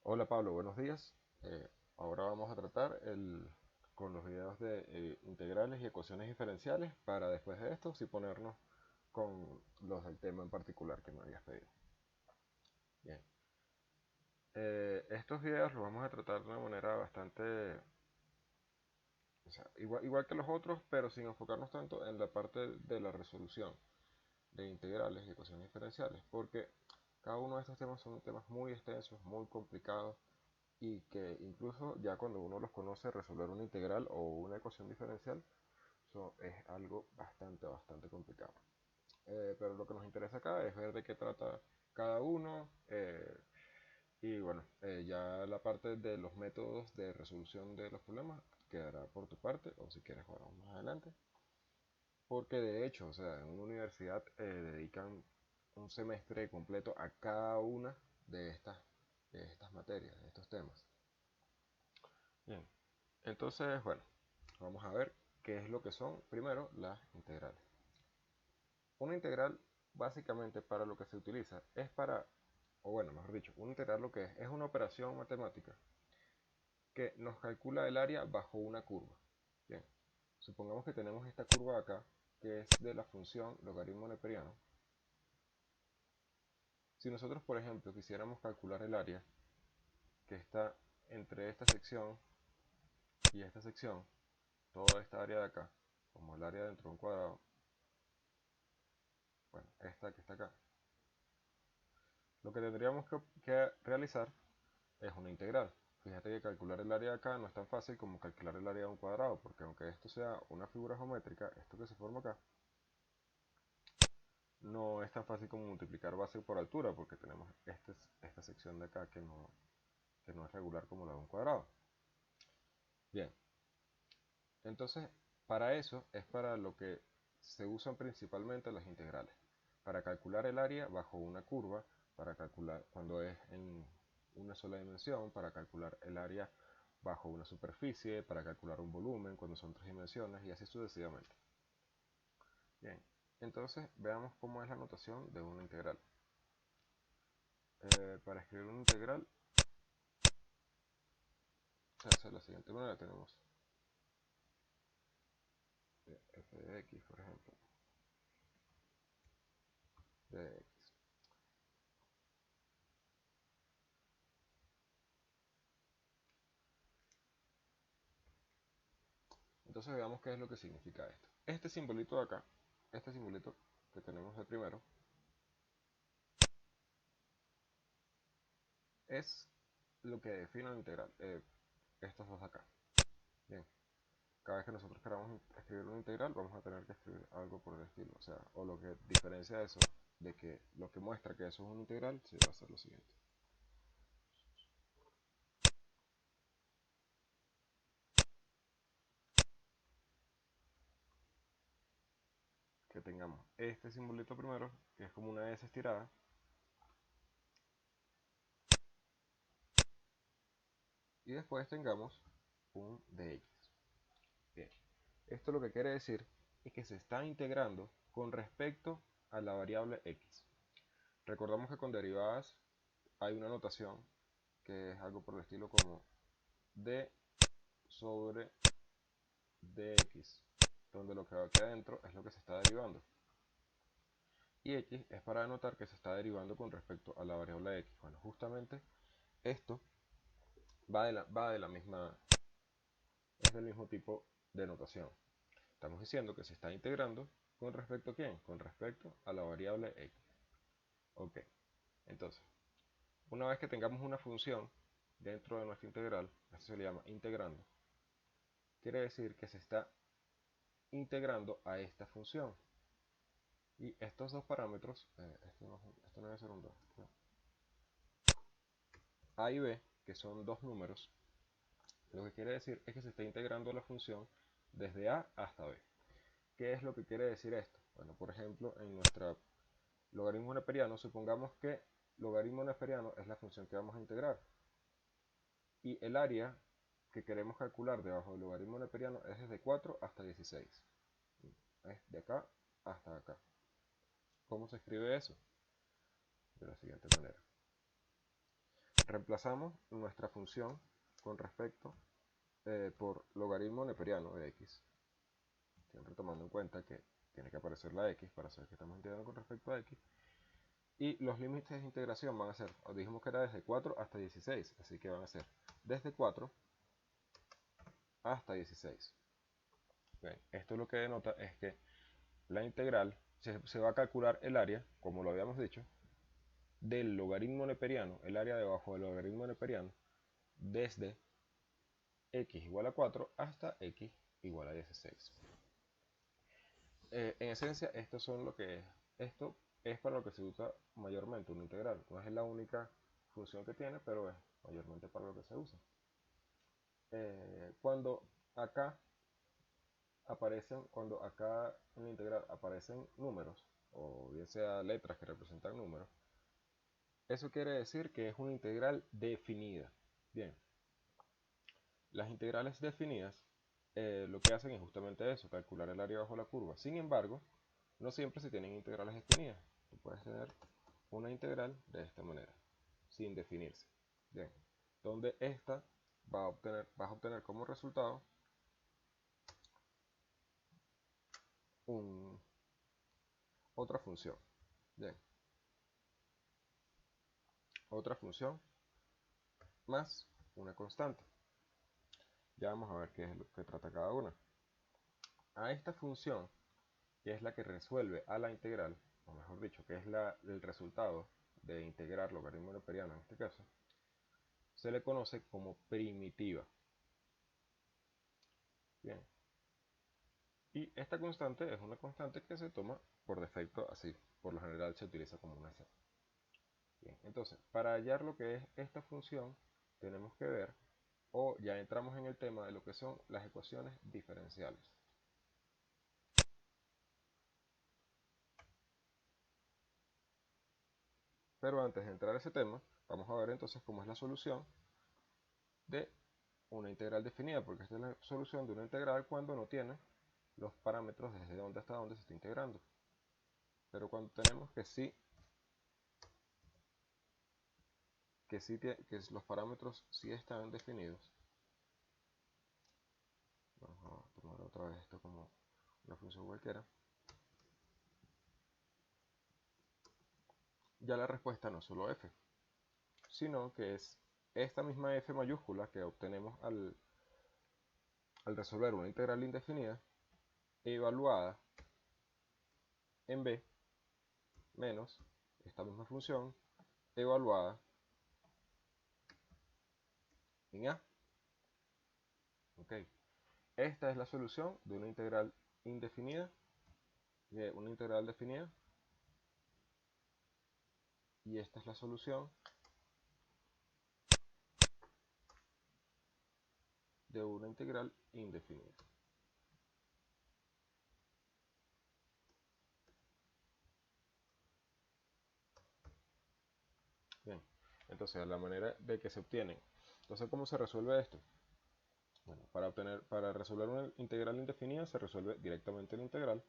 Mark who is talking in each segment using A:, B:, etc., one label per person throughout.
A: Hola Pablo, buenos días. Ahora vamos a tratar con los videos de integrales y ecuaciones diferenciales para después de esto sí ponernos con los del tema en particular que me habías pedido. Bien. Estos videos los vamos a tratar de una manera bastante, o sea, igual que los otros, pero sin enfocarnos tanto en la parte de la resolución de integrales y ecuaciones diferenciales, porque cada uno de estos temas son temas muy extensos, muy complicados y que incluso ya cuando uno los conoce, resolver una integral o una ecuación diferencial es algo bastante complicado. Pero lo que nos interesa acá es ver de qué trata cada uno, y bueno, ya la parte de los métodos de resolución de los problemas quedará por tu parte, o si quieres jugamos más adelante, porque de hecho, o sea, en una universidad dedican un semestre completo a cada una de estas materias, de estos temas. Bien, entonces, bueno, vamos a ver qué es lo que son primero las integrales. Una integral, básicamente, para lo que se utiliza es para, o bueno, mejor dicho, una integral lo que es una operación matemática que nos calcula el área bajo una curva. Bien, supongamos que tenemos esta curva acá, que es de la función logaritmo neperiano. Si nosotros, por ejemplo, quisiéramos calcular el área que está entre esta sección y esta sección, toda esta área de acá, como el área dentro de un cuadrado, bueno, esta que está acá, lo que tendríamos que realizar es una integral. Fíjate que calcular el área de acá no es tan fácil como calcular el área de un cuadrado, porque aunque esto sea una figura geométrica, esto que se forma acá, no es tan fácil como multiplicar base por altura, porque tenemos esta sección de acá que no es regular como la de un cuadrado. Bien, entonces para eso es para lo que se usan principalmente las integrales, para calcular el área bajo una curva, para calcular cuando es en una sola dimensión, para calcular el área bajo una superficie, para calcular un volumen cuando son tres dimensiones y así sucesivamente. Bien, entonces veamos cómo es la notación de una integral. Para escribir una integral se hace de la siguiente manera: tenemos f de x, por ejemplo, de x. Entonces veamos qué es lo que significa esto. Este simbolito de acá, este simbolito que tenemos de primero, es lo que define la integral, estos dos de acá. Bien, cada vez que nosotros queramos escribir una integral, vamos a tener que escribir algo por el estilo. O sea, o lo que diferencia eso de que lo que muestra que eso es una integral, se va a hacer lo siguiente. Que tengamos este simbolito primero, que es como una S estirada, y después tengamos un dx. Bien, esto lo que quiere decir es que se está integrando con respecto a la variable x. Recordamos que con derivadas hay una notación que es algo por el estilo como d sobre dx, donde lo que va aquí adentro es lo que se está derivando. Y x es para denotar que se está derivando con respecto a la variable x. Bueno, justamente esto va de la misma, es del mismo tipo de notación. Estamos diciendo que se está integrando con respecto a quién, con respecto a la variable x. Ok, entonces, una vez que tengamos una función dentro de nuestra integral, esto se le llama integrando, quiere decir que se está integrando a esta función. Y estos dos parámetros, esto no debe ser un 2, no. A y b, que son dos números, lo que quiere decir es que se está integrando la función desde a hasta b. ¿Qué es lo que quiere decir esto? Bueno, por ejemplo, en nuestro logaritmo neperiano, supongamos que logaritmo neperiano es la función que vamos a integrar. Y el área que queremos calcular debajo del logaritmo neperiano es desde 4 hasta 16. Es de acá hasta acá. ¿Cómo se escribe eso? De la siguiente manera. reemplazamos nuestra función con respecto por logaritmo neperiano de x, siempre tomando en cuenta que tiene que aparecer la x para saber que estamos integrando con respecto a x. Y los límites de integración van a ser, dijimos que era desde 4 hasta 16, así que van a ser desde 4 hasta 16. Bien, esto lo que denota es que la integral se va a calcular el área, como lo habíamos dicho, del logaritmo neperiano, el área debajo del logaritmo neperiano, desde x igual a 4 hasta x igual a 16. En esencia, esto es para lo que se usa mayormente una integral. No es la única función que tiene, pero es mayormente para lo que se usa. Cuando acá en la integral aparecen números, o bien sea letras que representan números, eso quiere decir que es una integral definida. Bien, las integrales definidas lo que hacen es justamente eso, calcular el área bajo la curva. Sin embargo, no siempre se tienen integrales definidas. Tú puedes tener una integral de esta manera, sin definirse. Bien, donde esta vas a obtener como resultado otra función. Bien, otra función más una constante. Ya vamos a ver qué es lo que trata cada una. A esta función, que es la que resuelve a la integral, o mejor dicho, que es el resultado de integrar logaritmo neperiano en este caso, se le conoce como primitiva. Bien. Y esta constante es una constante que se toma por defecto así. Por lo general se utiliza como una C. Bien, entonces, para hallar lo que es esta función, tenemos que ver, o ya entramos en el tema de lo que son las ecuaciones diferenciales. Pero antes de entrar a ese tema, vamos a ver entonces cómo es la solución de una integral definida, porque esta es la solución de una integral cuando no tiene los parámetros desde dónde hasta dónde se está integrando. Pero cuando tenemos que los parámetros sí están definidos, vamos a tomar otra vez esto como una función cualquiera, ya la respuesta no es solo f, sino que es esta misma f mayúscula que obtenemos al resolver una integral indefinida evaluada en b menos esta misma función evaluada en a. Okay. Esta es la solución de una integral indefinida, definida, y esta es la solución de una integral indefinida. Bien, entonces la manera de que se obtienen. Entonces, ¿cómo se resuelve esto? Bueno, para resolver una integral indefinida se resuelve directamente la integral,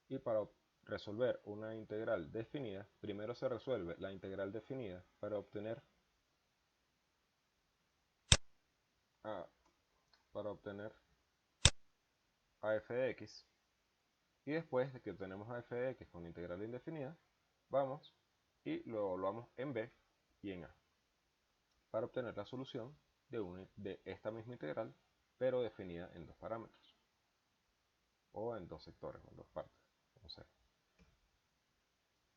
A: y para resolver una integral definida, primero se resuelve la integral definida para obtener a, a f de x, y después de que obtenemos a f de x con integral indefinida, vamos y lo evaluamos en b y en a para obtener la solución de esta misma integral, pero definida en dos parámetros, o en dos sectores, o en dos partes, como sea.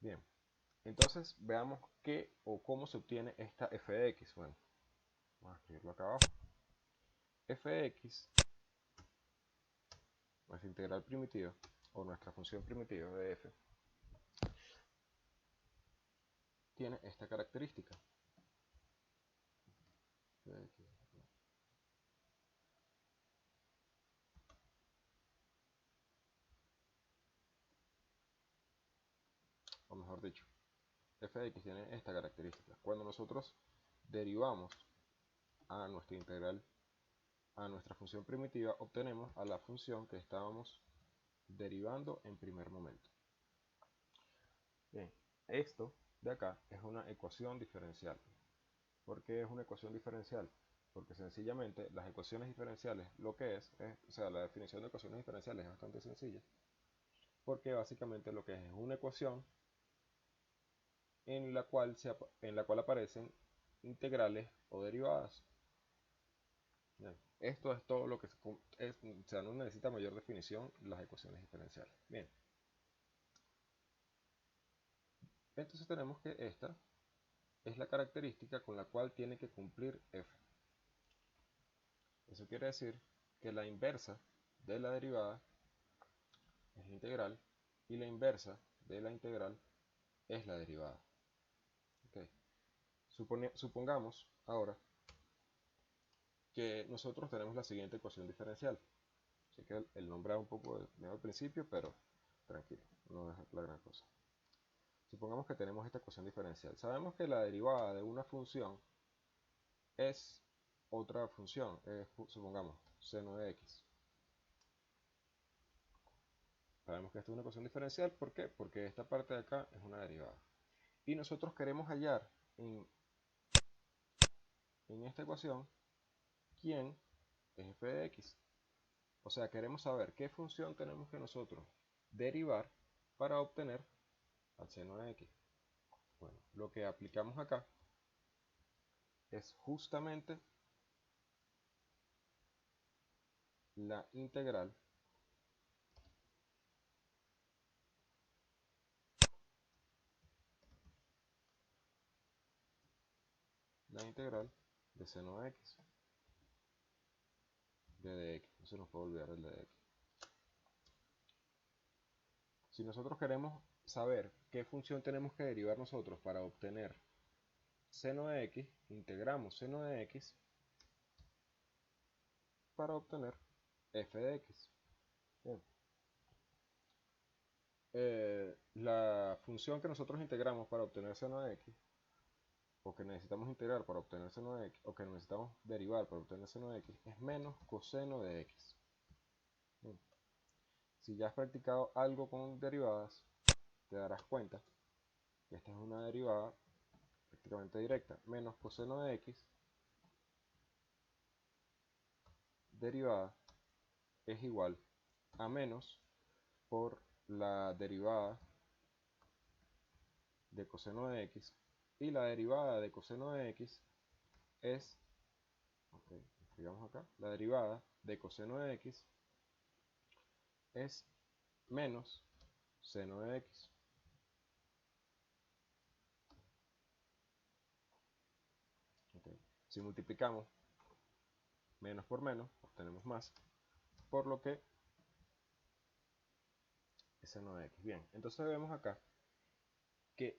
A: Bien, entonces veamos qué o cómo se obtiene esta f de x. Bueno, vamos a escribirlo acá abajo. F de x, nuestra integral primitiva, o nuestra función primitiva de f, tiene esta característica. O mejor dicho, f de x tiene esta característica. Cuando nosotros derivamos a nuestra integral, a nuestra función primitiva, obtenemos a la función que estábamos derivando en primer momento. Bien, esto de acá es una ecuación diferencial. ¿Por qué es una ecuación diferencial? Porque sencillamente las ecuaciones diferenciales, lo que o sea, la definición de ecuaciones diferenciales es bastante sencilla, porque básicamente lo que es una ecuación en la cual aparecen integrales o derivadas. Bien, esto es todo lo que o sea, no necesita mayor definición las ecuaciones diferenciales. Bien, entonces tenemos que esta es la característica con la cual tiene que cumplir f. Eso quiere decir que la inversa de la derivada es la integral y la inversa de la integral es la derivada. Okay. Supongamos ahora que nosotros tenemos la siguiente ecuación diferencial. Así que el nombre es un poco medio al principio, pero tranquilo, no es la gran cosa. Supongamos que tenemos esta ecuación diferencial. Sabemos que la derivada de una función es otra función, supongamos seno de x. Sabemos que esta es una ecuación diferencial, ¿por qué? Porque esta parte de acá es una derivada. Y nosotros queremos hallar en esta ecuación quién es f de x. O sea, queremos saber qué función tenemos que nosotros derivar para obtener al seno de x. Bueno, lo que aplicamos acá es justamente la integral de seno de x, de dx. No se nos puede olvidar el de dx. Si nosotros queremos saber qué función tenemos que derivar nosotros para obtener seno de x, integramos seno de x para obtener f de x. Bien. La función que nosotros integramos para obtener seno de x, o que necesitamos integrar para obtener seno de x, o que necesitamos derivar para obtener seno de x, es menos coseno de x. Bien. Si ya has practicado algo con derivadas, te darás cuenta que esta es una derivada prácticamente directa. Menos coseno de x derivada es igual a menos por la derivada de coseno de x, y la derivada de coseno de x es, digamos acá, la derivada de coseno de x es menos seno de x. Okay. Si multiplicamos menos por menos, obtenemos más, por lo que es seno de x. Bien, entonces vemos acá que,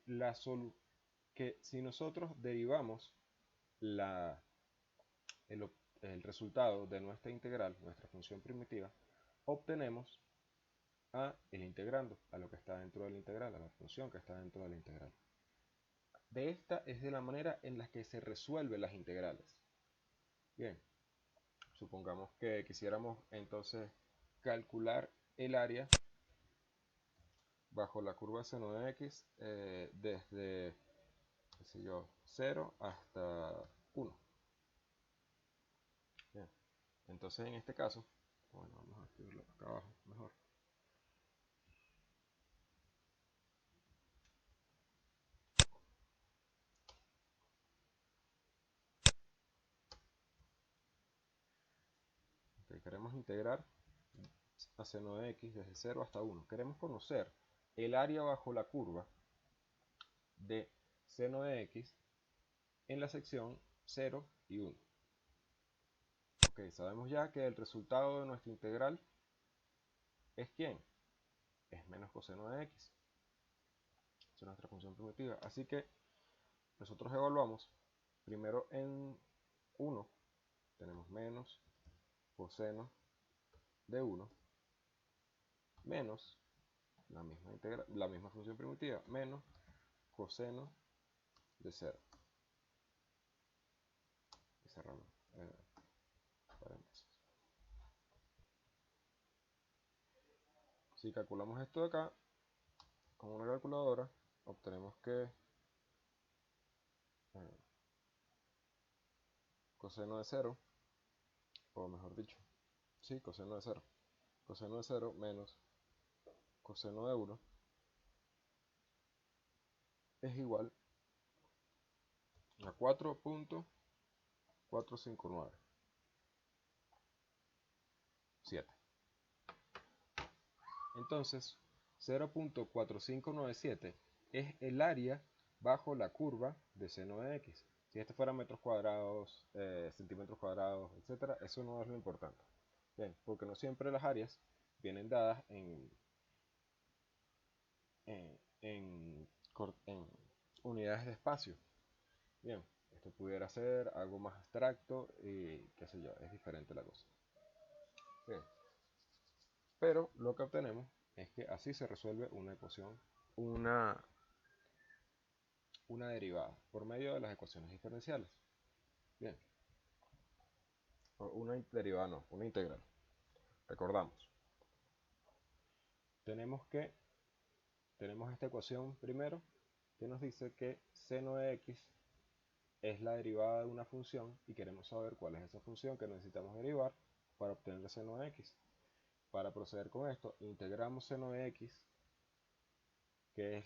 A: que si nosotros derivamos la, el, el resultado de nuestra integral, nuestra función primitiva, obtenemos a el integrando, a lo que está dentro de la integral, a la función que está dentro de la integral. De esta es de la manera en la que se resuelven las integrales. Bien, supongamos que quisiéramos entonces calcular el área bajo la curva seno de x desde, qué sé yo, 0 hasta 1. Bien, entonces en este caso, bueno, vamos a escribirlo acá abajo mejor. Okay, queremos integrar a seno de x desde 0 hasta 1. Queremos conocer el área bajo la curva de seno de x en la sección 0 y 1. Ok, sabemos ya que el resultado de nuestra integral es ¿quién? Es menos coseno de x. Esa es nuestra función primitiva. Así que nosotros evaluamos primero en 1, tenemos menos coseno de 1 menos la misma función primitiva menos coseno de 0. Y cerramos paréntesis. Si calculamos esto de acá con una calculadora, obtenemos que coseno de 0, o mejor dicho, sí, coseno de 0. Coseno de 0 menos coseno de 1 es igual a 4.4597. Entonces, 0.4597 es el área bajo la curva de seno de x. Si esto fuera metros cuadrados, centímetros cuadrados, etcétera, eso no es lo importante. Bien, porque no siempre las áreas vienen dadas en, en, en unidades de espacio. Bien, esto pudiera ser algo más abstracto y qué sé yo, es diferente la cosa. Bien, pero lo que obtenemos es que así se resuelve una ecuación, una, una derivada por medio de las ecuaciones diferenciales. Bien, una derivada no, una integral. Recordamos, tenemos esta ecuación primero que nos dice que seno de x es la derivada de una función y queremos saber cuál es esa función que necesitamos derivar para obtener el seno de x. Para proceder con esto, integramos seno de x, que es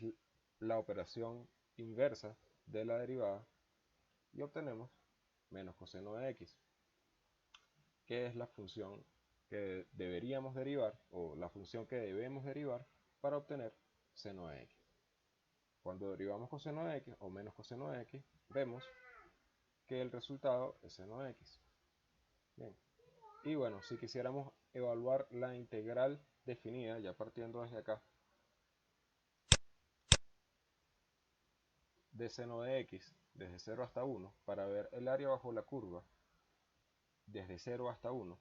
A: la operación inversa de la derivada, y obtenemos menos coseno de x, que es la función que deberíamos derivar, o la función que debemos derivar para obtener seno de x. Cuando derivamos coseno de x o menos coseno de x, vemos que el resultado es seno de x. Bien. Y bueno, si quisiéramos evaluar la integral definida, ya partiendo desde acá, de seno de x desde 0 hasta 1, para ver el área bajo la curva desde 0 hasta 1,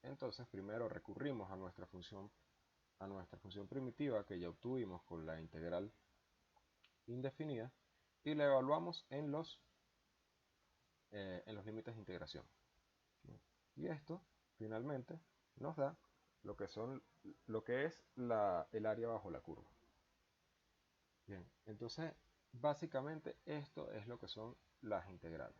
A: entonces primero recurrimos a nuestra función primitiva que ya obtuvimos con la integral indefinida y la evaluamos en los límites de integración. Y esto finalmente nos da lo que es el área bajo la curva. Bien, entonces básicamente esto es lo que son las integrales.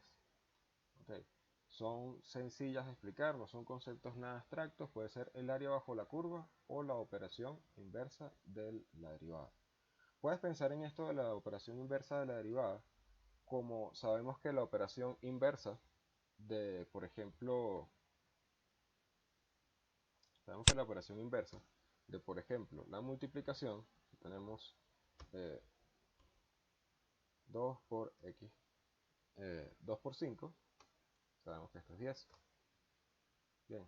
A: ¿Okay? Son sencillas de explicar, no son conceptos nada abstractos, puede ser el área bajo la curva o la operación inversa de la derivada. Puedes pensar en esto de la operación inversa de la derivada como sabemos que la operación inversa de, por ejemplo, sabemos que la operación inversa de, por ejemplo, la multiplicación, tenemos 2 por x, 2 por 5, sabemos que esto es 10. Bien,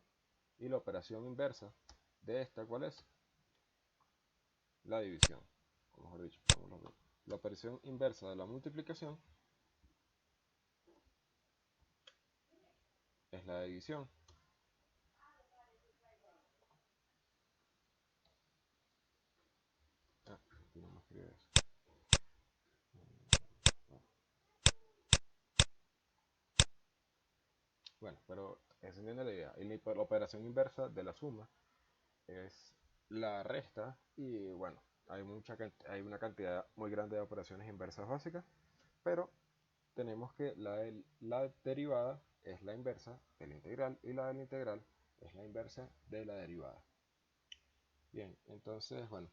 A: y la operación inversa de esta, ¿cuál es? La división, o mejor dicho, la operación inversa de la multiplicación es la división. Aquí no me escribe eso. Bueno, pero se entiende la idea. Y la operación inversa de la suma es la resta y bueno, hay una cantidad muy grande de operaciones inversas básicas, pero tenemos que la derivada es la inversa de la integral y la de la integral es la inversa de la derivada. Bien, entonces bueno,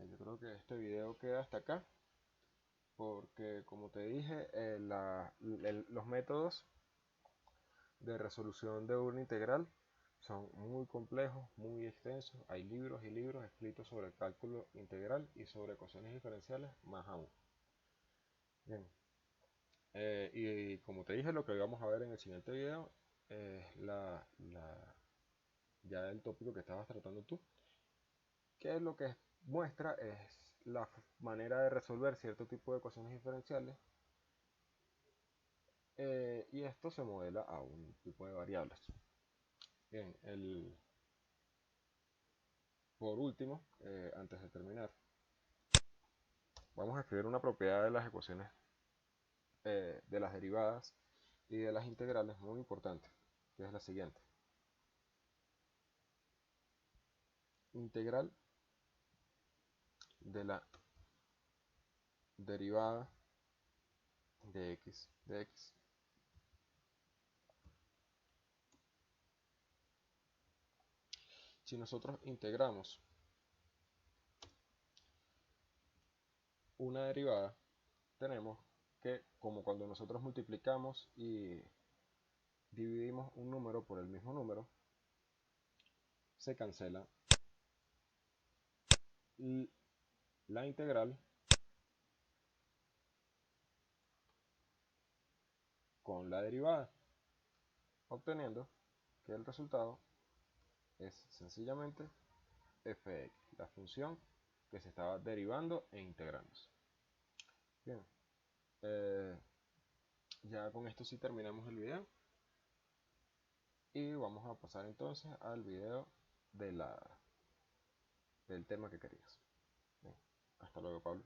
A: yo creo que este video queda hasta acá porque como te dije, los métodos de resolución de una integral son muy complejos, muy extensos. Hay libros y libros escritos sobre el cálculo integral y sobre ecuaciones diferenciales más aún. Bien, y como te dije, lo que vamos a ver en el siguiente video es ya el tópico que estabas tratando tú, que lo que muestra es la manera de resolver cierto tipo de ecuaciones diferenciales, y esto se modela a un tipo de variables. Bien, por último, antes de terminar, vamos a escribir una propiedad de las ecuaciones, de las derivadas y de las integrales muy importante, que es la siguiente. Integral de la derivada de x. Si nosotros integramos una derivada, tenemos que, como cuando nosotros multiplicamos y dividimos un número por el mismo número, se cancela la integral con la derivada, obteniendo que el resultado es sencillamente f(x), la función que se estaba derivando e integrándose. Bien, ya con esto sí terminamos el video y vamos a pasar entonces al video del tema que querías. Bien, hasta luego, Pablo.